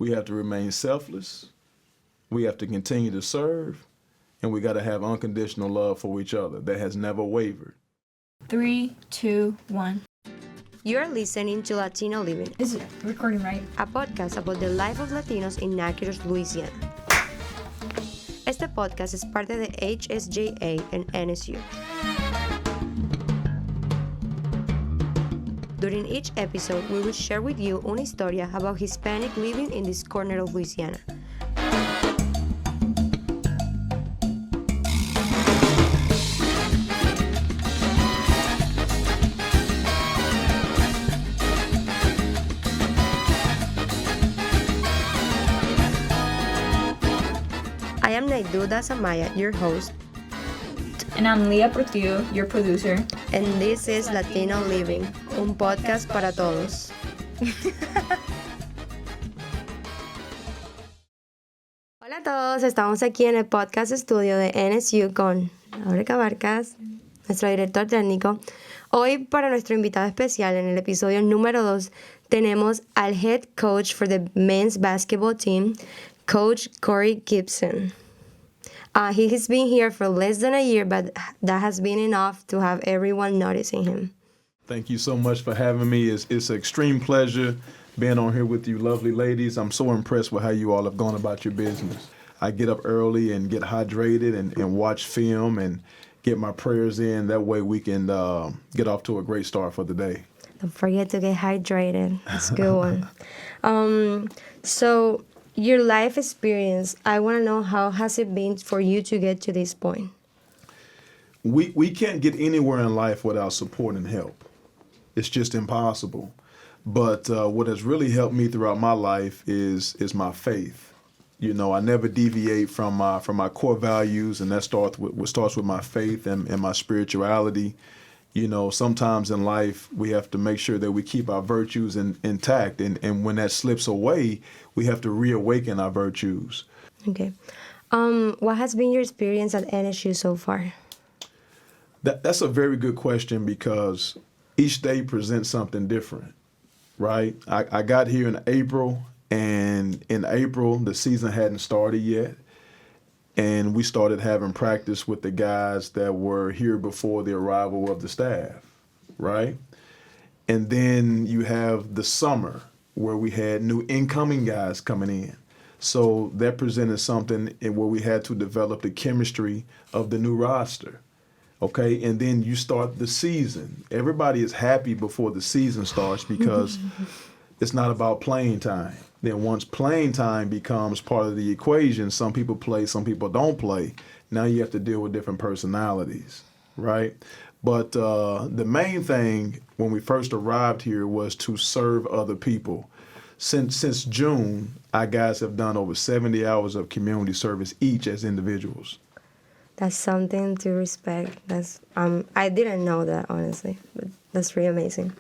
We have to remain selfless. We have to continue to serve. And we got to have unconditional love for each other that has never wavered. 3, 2, 1. You're listening to Latino Living, Is it recording right? a podcast about the life of Latinos in Natchitoches, Louisiana. Este podcast es parte de HSJA and NSU. During each episode, we will share with you una historia about Hispanic living in this corner of Louisiana. I am Naydu Daza, your host, And I'm Leah Portillo, your producer. and this is Latino Living, un podcast para todos. Hola a todos, estamos aquí en el podcast estudio de NSU con Laura Cabarcas, nuestro director técnico. Hoy, para nuestro invitado especial en el episodio número 2, tenemos al head coach for the men's basketball team, Coach Corey Gipson. He has been here for less than a year, but that has been enough to have everyone noticing him. Thank you so much for having me. It's an extreme pleasure being on here with you lovely ladies. I'm so impressed with how you all have gone about your business. I get up early and get hydrated and watch film and get my prayers in. That way we can get off to a great start for the day. Don't forget to get hydrated. That's a good one. So your life experience, I want to know, how has it been for you to get to this point? We can't get anywhere in life without support and help. It's just impossible. But what has really helped me throughout my life is my faith. You know, I never deviate from my core values, and that starts with my faith and my spirituality. You know, sometimes in life we have to make sure that we keep our virtues intact, and when that slips away, we have to reawaken our virtues. Okay. What has been your experience at NSU so far? That's a very good question, because each day presents something different, right? I got here in April, and in April the season hadn't started yet. And we started having practice with the guys that were here before the arrival of the staff, right? And then you have the summer where we had new incoming guys coming in. So that presented something where we had to develop the chemistry of the new roster, okay? And then you start the season. Everybody is happy before the season starts because it's not about playing time. Then once playing time becomes part of the equation, some people play, some people don't play. Now you have to deal with different personalities, right? But the main thing when we first arrived here was to serve other people. Since June, our guys have done over 70 hours of community service each as individuals. That's something to respect. That's I didn't know that, honestly, but that's really amazing.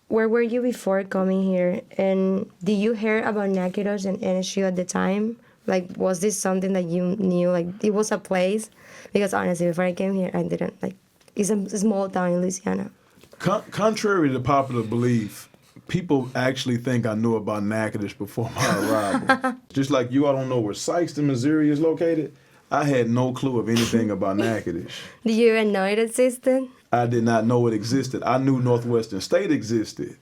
Where were you before coming here? And did you hear about Natchitoches and NSU at the time? Like, was this something that you knew? Like, it was a place? Because honestly, before I came here, I didn't, like, it's a small town in Louisiana. Contrary to popular belief, people actually think I knew about Natchitoches before my arrival. Just like you all don't know where Sykeston, Missouri is located, I had no clue of anything about Natchitoches. Did you even know it existed? I did not know it existed. I knew Northwestern State existed,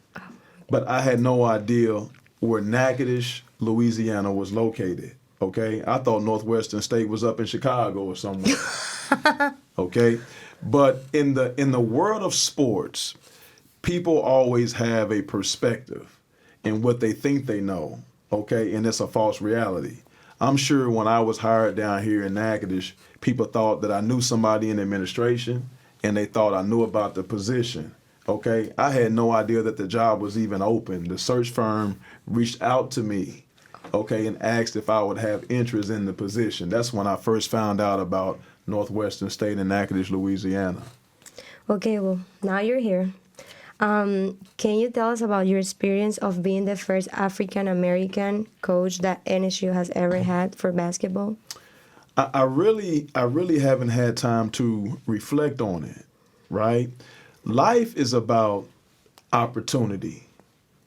but I had no idea where Natchitoches, Louisiana was located, okay? I thought Northwestern State was up in Chicago or somewhere, okay? But in the world of sports, people always have a perspective in what they think they know, okay? And it's a false reality. I'm sure when I was hired down here in Natchitoches, people thought that I knew somebody in administration, and they thought I knew about the position, okay? I had no idea that the job was even open. The search firm reached out to me, okay, and asked if I would have interest in the position. That's when I first found out about Northwestern State and Natchitoches, Louisiana. Okay, well, now you're here. Can you tell us about your experience of being the first African-American coach that NSU has ever had for basketball? I really haven't had time to reflect on it, right? Life is about opportunity.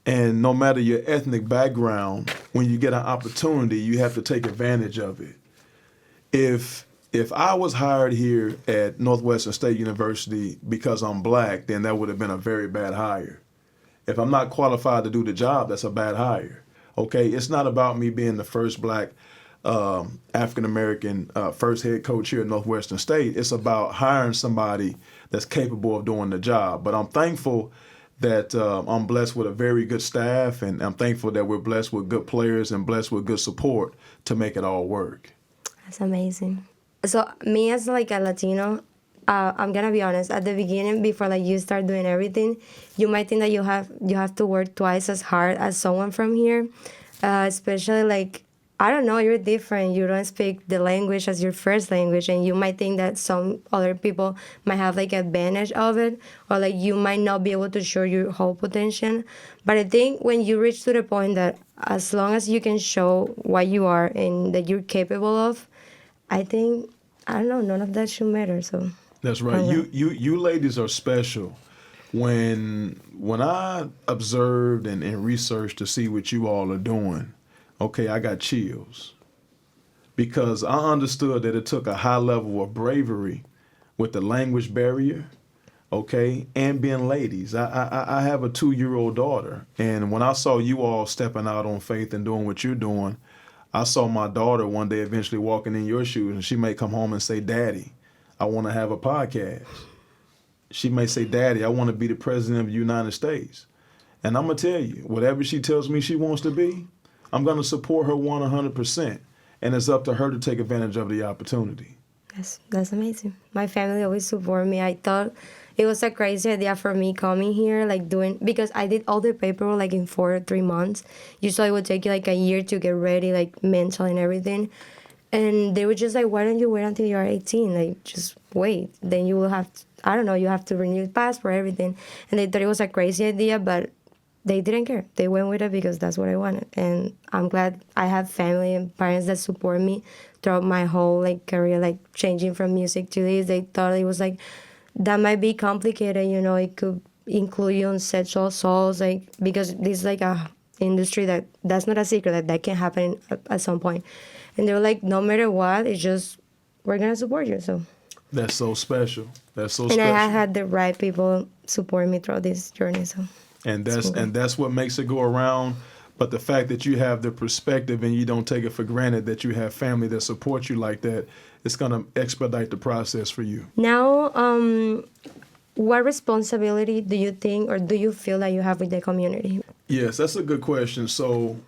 And no matter your ethnic background, when you get an opportunity, you have to take advantage of it. If I was hired here at Northwestern State University because I'm black, then that would have been a very bad hire. If I'm not qualified to do the job, that's a bad hire. Okay, it's not about me being the first black African-American first head coach here at Northwestern State. It's about hiring somebody that's capable of doing the job. But I'm thankful that I'm blessed with a very good staff, and I'm thankful that we're blessed with good players and blessed with good support to make it all work. That's amazing. So me as like a Latino, I'm gonna be honest. At the beginning, before like you start doing everything, you might think that you have to work twice as hard as someone from here, especially like I don't know, you're different. You don't speak the language as your first language, and you might think that some other people might have like advantage of it, or like you might not be able to show your whole potential. But I think when you reach to the point that as long as you can show what you are and that you're capable of, I think I don't know, none of that should matter. So that's right. You ladies are special. When I observed and researched to see what you all are doing, okay, I got chills because I understood that it took a high level of bravery with the language barrier, okay, and being ladies. I have a 2-year-old daughter, and when I saw you all stepping out on faith and doing what you're doing, I saw my daughter one day eventually walking in your shoes, and she may come home and say, "Daddy, I want to have a podcast." She may say, "Daddy, I want to be the president of the United States." And I'm going to tell you, whatever she tells me she wants to be, I'm going to support her 100%. And it's up to her to take advantage of the opportunity. That's amazing. My family always support me. I thought it was a crazy idea for me coming here, like because I did all the paperwork like in 4 or 3 months. Usually it would take you like a year to get ready, like mental and everything. And they were just like, "Why don't you wait until you're 18? Like, just wait. Then you will have to, I don't know, you have to renew your passport, everything." And they thought it was a crazy idea, but they didn't care. They went with it because that's what I wanted. And I'm glad I have family and parents that support me throughout my whole like career, like changing from music to this. They thought it was like, that might be complicated, you know, it could include you on sexual assaults, like, because this is like a industry that's not a secret, that can happen at some point. And they were like, no matter what, it's just, we're going to support you. So that's so special. That's so and special. I had the right people support me throughout this journey. So and that's what makes it go around. But the fact that you have the perspective and you don't take it for granted that you have family that supports you like that, it's going to expedite the process for you. Now, what responsibility do you think or do you feel that you have with the community? Yes, that's a good question. So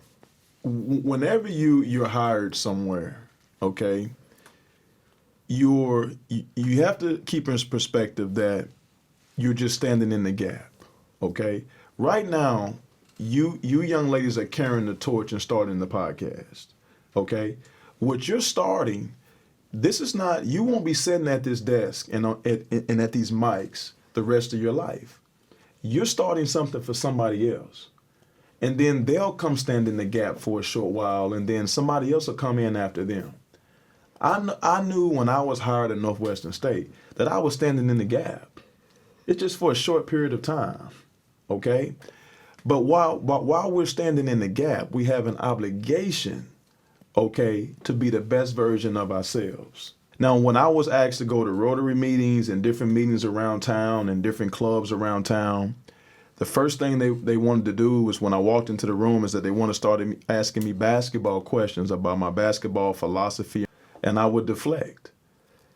whenever you're hired somewhere, okay, you have to keep in perspective that you're just standing in the gap, okay? Right now, you young ladies are carrying the torch and starting the podcast, okay? What you're starting, this is not, you won't be sitting at this desk and at these mics the rest of your life. You're starting something for somebody else. And then they'll come stand in the gap for a short while, and then somebody else will come in after them. I knew when I was hired at Northwestern State that I was standing in the gap. It's just for a short period of time, okay? But while we're standing in the gap, we have an obligation, okay, to be the best version of ourselves. Now, when I was asked to go to Rotary meetings and different meetings around town and different clubs around town, the first thing they wanted to do was when I walked into the room is that they want to start asking me basketball questions about my basketball philosophy, and I would deflect.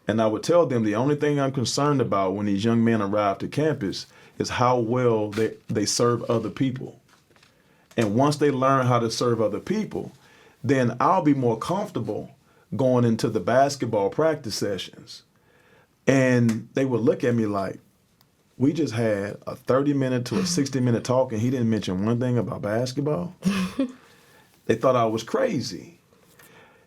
And I would tell them the only thing I'm concerned about when these young men arrive to campus is how well they serve other people. And once they learn how to serve other people, then I'll be more comfortable going into the basketball practice sessions. And they would look at me like, we just had a 30-minute to a 60-minute talk and he didn't mention one thing about basketball. They thought I was crazy.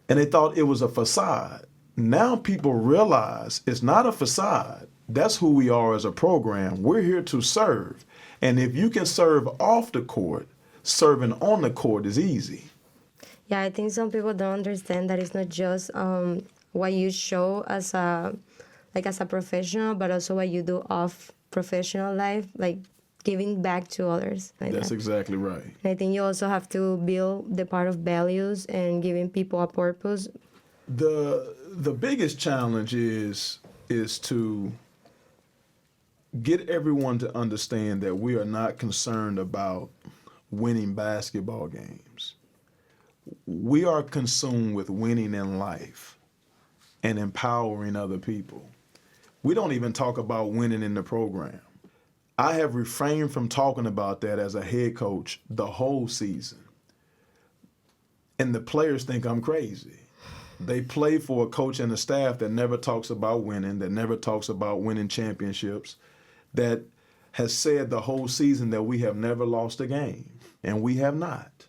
And they thought it was a facade. Now people realize it's not a facade. That's who we are as a program. We're here to serve. And if you can serve off the court, serving on the court is easy. Yeah, I think some people don't understand that it's not just what you show as a professional, but also what you do off professional life. Like giving back to others. Like That's that. exactly right. And I think you also have to build the part of values and giving people a purpose. The biggest challenge is to get everyone to understand that we are not concerned about winning basketball games. We are consumed with winning in life and empowering other people. We don't even talk about winning in the program. I have refrained from talking about that as a head coach the whole season. And the players think I'm crazy. They play for a coach and a staff that never talks about winning, that never talks about winning championships, that has said the whole season that we have never lost a game. And we have not.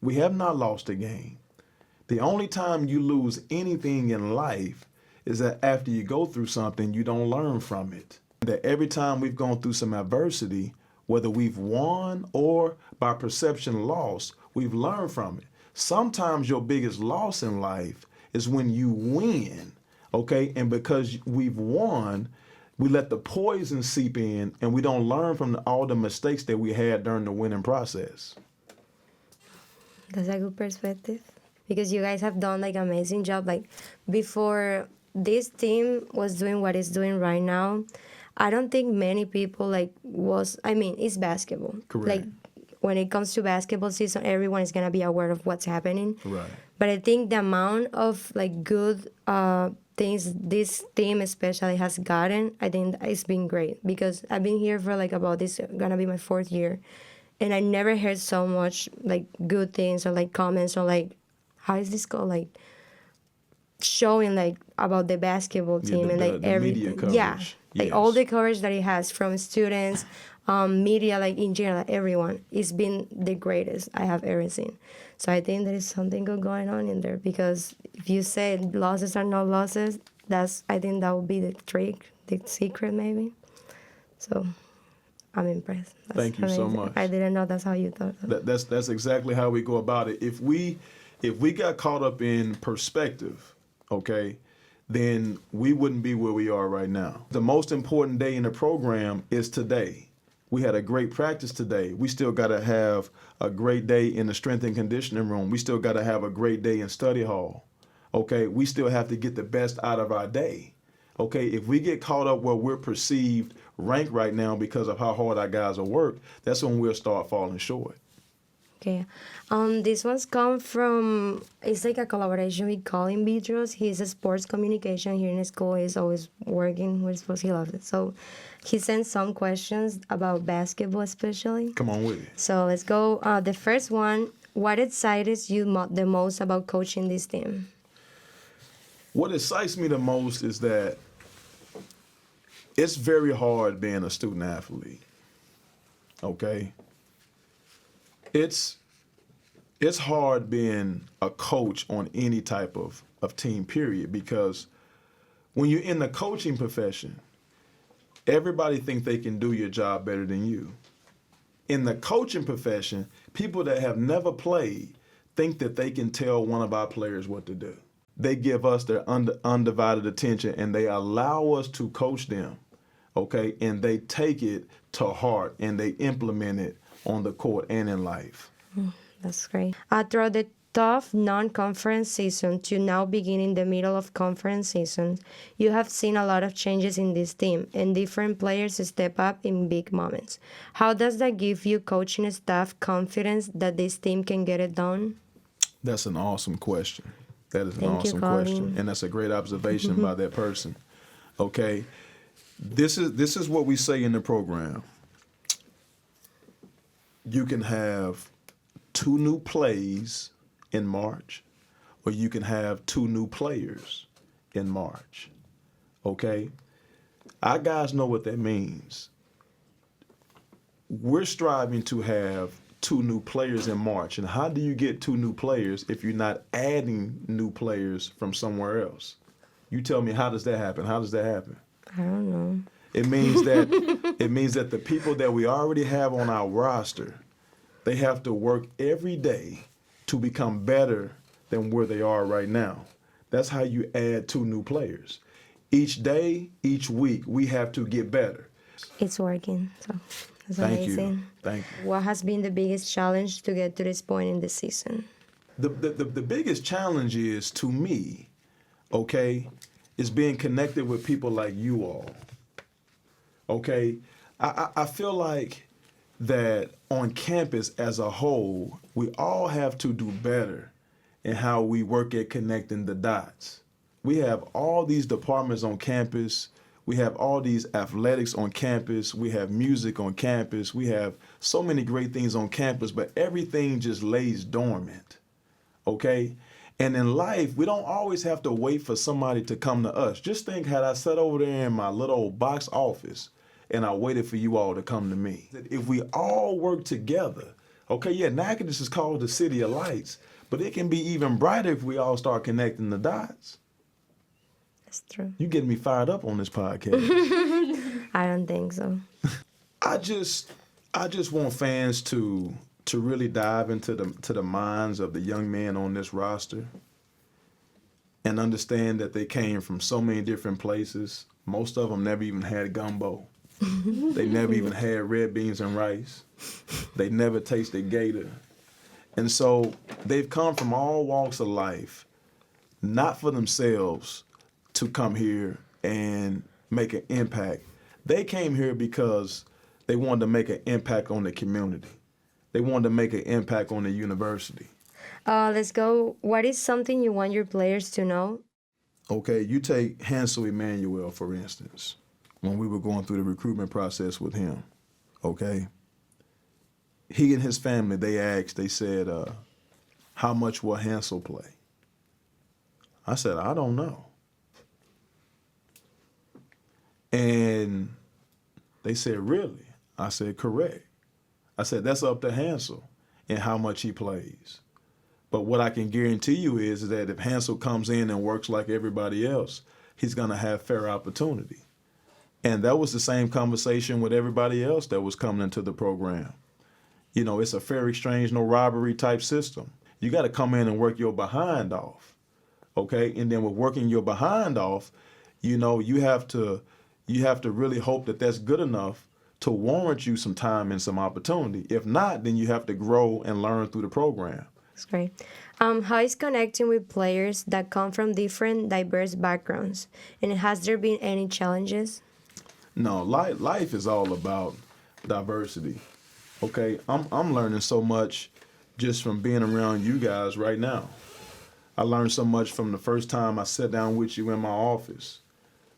We have not lost a game. The only time you lose anything in life is that after you go through something, you don't learn from it. That every time we've gone through some adversity, whether we've won or by perception lost, we've learned from it. Sometimes your biggest loss in life is when you win, okay? And because we've won, we let the poison seep in and we don't learn from all the mistakes that we had during the winning process. That's a good perspective. Because you guys have done like amazing job. Like before this team was doing what it's doing right now, I don't think many people it's basketball. Correct. Like when it comes to basketball season, everyone is gonna be aware of what's happening. Right. But I think the amount of like good things this team especially has gotten, I think it's been great because I've been here for like about this gonna be my 4th year, and I never heard so much like good things or like comments or like how is this called like showing like about the basketball team and like the everything. media coverage. Yeah, like Yes. all the coverage that it has from students, media, like in general, everyone. It's been the greatest I have ever seen. So I think there is something good going on in there because if you say losses are not losses, I think that would be the trick, the secret maybe. So I'm impressed. That's Thank you so amazing. much. I didn't know that's how you thought. That's exactly how we go about it. If we got caught up in perspective, okay, then we wouldn't be where we are right now. The most important day in the program is today. We had a great practice today. We still got to have a great day in the strength and conditioning room. We still got to have a great day in study hall. Okay, we still have to get the best out of our day. Okay, if we get caught up where we're perceived ranked right now because of how hard our guys will work, that's when we'll start falling short. Okay. This one's come from, it's like a collaboration with Colin Beatrice. He's a sports communication here in school. He's always working with sports. He loves it. So he sent some questions about basketball especially. Come on with it. So let's go. The first one, what excites you the most about coaching this team? What excites me the most is that it's very hard being a student athlete. Okay? It's hard being a coach on any type of team, period, because when you're in the coaching profession, everybody thinks they can do your job better than you. In the coaching profession, people that have never played think that they can tell one of our players what to do. They give us their undivided attention and they allow us to coach them, okay? And they take it to heart and they implement it on the court and in life. That's great. Throughout the tough non-conference season to now begin in the middle of conference season, you have seen a lot of changes in this team and different players step up in big moments. How does that give you coaching staff confidence that this team can get it done? That's an awesome question. That is an Thank you, awesome Colin. question. And that's a great observation by that person. Okay. This is what we say in the program. You can have 2 new plays in March, or you can have 2 new players in March. Okay? Our guys know what that means. We're striving to have 2 new players in March. And how do you get 2 new players if you're not adding new players from somewhere else? You tell me, how does that happen? How does that happen? I don't know. It means that the people that we already have on our roster, they have to work every day to become better than where they are right now. That's how you add 2 new players. Each day, each week, we have to get better. It's working, so That's Thank amazing. you. Thank you. What has been the biggest challenge to get to this point in the season? The biggest challenge is, to me, okay, is being connected with people like you all. Okay? I feel like that on campus as a whole, we all have to do better in how we work at connecting the dots. We have all these departments on campus. We have all these athletics on campus. We have music on campus. We have so many great things on campus, but everything just lays dormant. Okay? And in life, we don't always have to wait for somebody to come to us. Just think, had I sat over there in my little old box office and I waited for you all to come to me. If we all work together, okay, yeah, Natchitoches is called the City of Lights, but it can be even brighter if we all start connecting the dots. That's true. You getting me fired up on this podcast. I don't think so. I just want fans to really dive into the minds of the young men on this roster and understand that they came from so many different places. Most of them never even had gumbo. They never even had red beans and rice. They never tasted gator. And so they've come from all walks of life, not for themselves to come here and make an impact. They came here because they wanted to make an impact on the community. They wanted to make an impact on the university. Let's go. What is something you want your players to know? Okay, you take Hansel Emmanuel, for instance, when we were going through the recruitment process with him, okay? He and his family, they said, how much will Hansel play? I said, I don't know. And they said, really? I said, correct. I said, that's up to Hansel and how much he plays. But what I can guarantee you is that if Hansel comes in and works like everybody else, he's going to have fair opportunity. And that was the same conversation with everybody else that was coming into the program. You know, it's a fair exchange, no robbery type system. You got to come in and work your behind off, okay? And then with working your behind off, you know, you have to really hope that that's good enough to warrant you some time and some opportunity. If not, then you have to grow and learn through the program. That's great. How is connecting with players that come from different, diverse backgrounds? And has there been any challenges? No, life is all about diversity. Okay, I'm learning so much just from being around you guys right now. I learned so much from the first time I sat down with you in my office.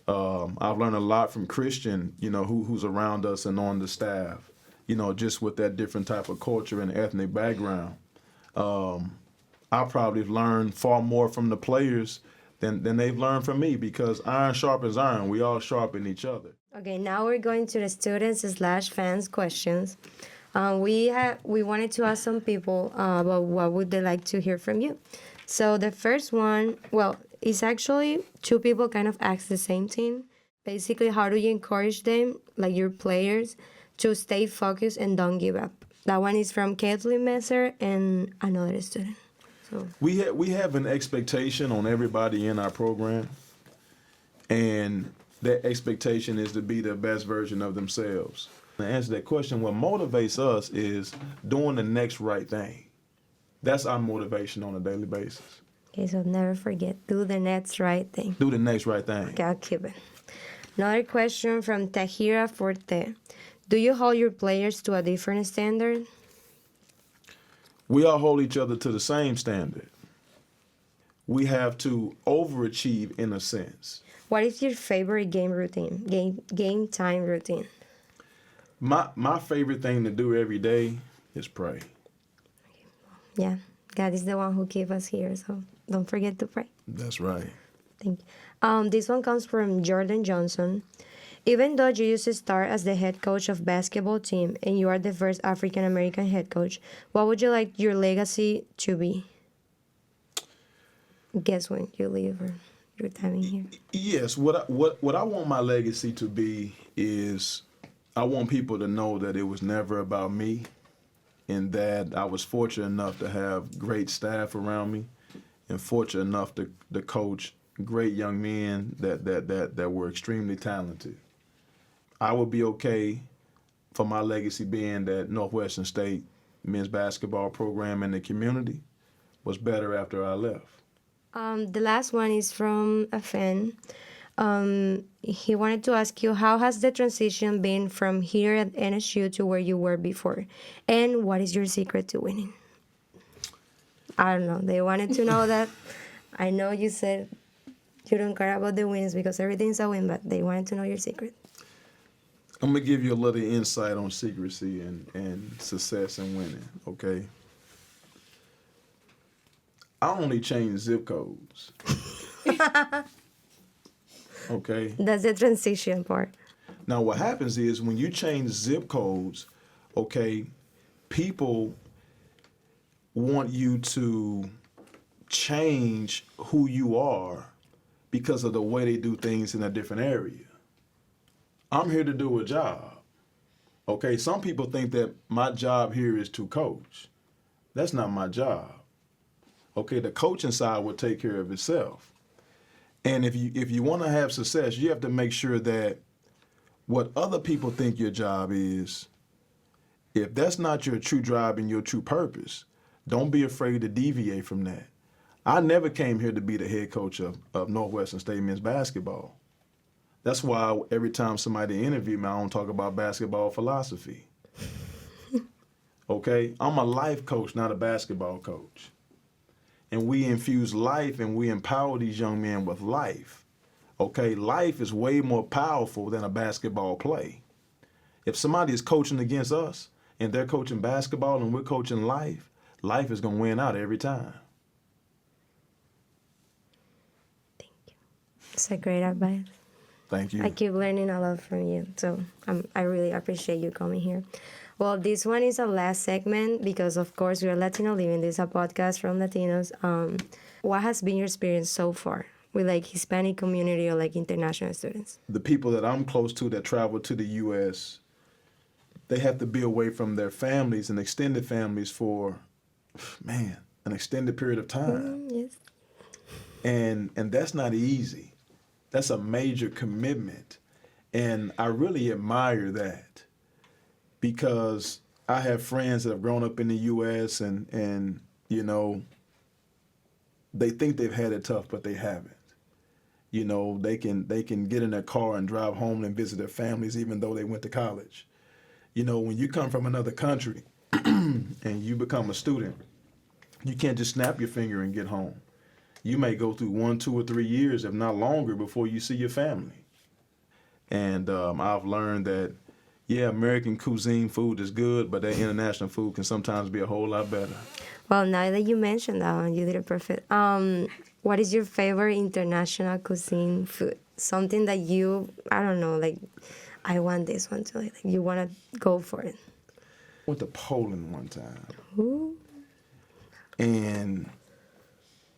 I've learned a lot from Christian, you know, who's around us and on the staff, you know, just with that different type of culture and ethnic background. I probably learned far more from the players than they've learned from me, because iron sharpens iron. We all sharpen each other. Okay, now we're going to the students/fans questions. We wanted to ask some people about what would they like to hear from you. So the first one, well, it's actually two people kind of ask the same thing. Basically, how do you encourage them, like your players, to stay focused and don't give up? That one is from Kathleen Messer and another student. So We have an expectation on everybody in our program, and that expectation is to be the best version of themselves. To answer that question, what motivates us is doing the next right thing. That's our motivation on a daily basis. okay, so never forget, do the next right thing. Do the next right thing. Okay, I'll keep it. Another question from Tahira Forte. Do you hold your players to a different standard? We all hold each other to the same standard. We have to overachieve in a sense. What is your favorite game routine, game time routine? My favorite thing to do every day is pray. Yeah, God is the one who gave us here, so don't forget to pray. That's right. Thank you. This one comes from Jordan Johnson. Even though you used to start as the head coach of basketball team and you are the first African American head coach, what would you like your legacy to be? Guess when you leave or your time in here. Yes, what I want my legacy to be is I want people to know that it was never about me, and that I was fortunate enough to have great staff around me, and fortunate enough to coach great young men that were extremely talented. I would be okay for my legacy being that Northwestern State men's basketball program in the community was better after I left. The last one is from a fan. He wanted to ask you, how has the transition been from here at NSU to where you were before? And what is your secret to winning? I don't know. They wanted to know that. I know you said you don't care about the wins because everything's a win, but they wanted to know your secret. I'm going to give you a little insight on secrecy and success and winning, okay? I only change zip codes. Okay? That's the transition part. Now, what happens is when you change zip codes, okay, people want you to change who you are because of the way they do things in a different area. I'm here to do a job. Okay, some people think that my job here is to coach. That's not my job. Okay, the coaching side will take care of itself. And if you want to have success, you have to make sure that what other people think your job is, if that's not your true drive and your true purpose, don't be afraid to deviate from that. I never came here to be the head coach of Northwestern State men's basketball. That's why every time somebody interview me, I don't talk about basketball philosophy. Okay? I'm a life coach, not a basketball coach. And we infuse life and we empower these young men with life. Okay? Life is way more powerful than a basketball play. If somebody is coaching against us and they're coaching basketball and we're coaching life, life is going to win out every time. Thank you. It's a great advice. Thank you. I keep learning a lot from you, so I really appreciate you coming here. Well, this one is a last segment because, of course, we are Latino Living. This is a podcast from Latinos. What has been your experience so far with, like, Hispanic community or, like, international students? The people that I'm close to that travel to the U.S., they have to be away from their families and extended families for, man, an extended period of time. Yes. And that's not easy. That's a major commitment. And I really admire that because I have friends that have grown up in the U.S. and you know, they think they've had it tough, but they haven't. You know, they can get in their car and drive home and visit their families even though they went to college. You know, when you come from another country and you become a student, you can't just snap your finger and get home. You may go through 1, 2, or 3 years, if not longer, before you see your family. And I've learned that, yeah, American cuisine food is good, but that international food can sometimes be a whole lot better. Well, now that you mentioned that one, you did it perfect. What is your favorite international cuisine food? Something that you, I don't know, like, I want this one too. Like, you want to go for it. I went to Poland one time. Ooh. And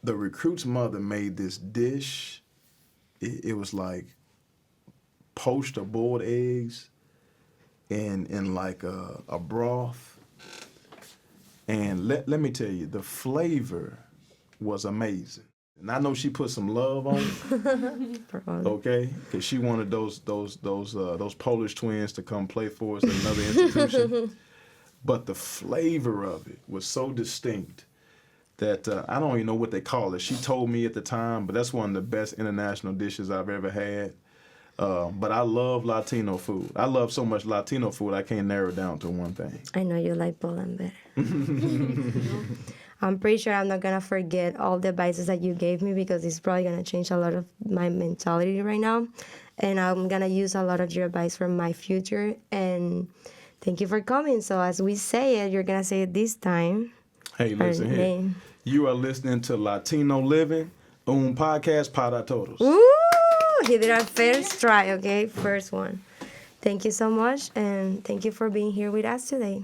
the recruit's mother made this dish. It was like poached or boiled eggs in like a broth. And let me tell you, the flavor was amazing. And I know she put some love on it, okay? Because she wanted those Polish twins to come play for us at another institution. But the flavor of it was so distinct that I don't even know what they call it. She told me at the time, but that's one of the best international dishes I've ever had. But I love Latino food. I love so much Latino food, I can't narrow it down to one thing. I know you like Poland better. I'm pretty sure I'm not going to forget all the advices that you gave me because it's probably going to change a lot of my mentality right now. And I'm going to use a lot of your advice for my future. And thank you for coming. So as we say it, you're going to say it this time. Hey, listen here. You are listening to Latino Living, un podcast para todos. Ooh, he did our first try, okay? First one. Thank you so much, and thank you for being here with us today.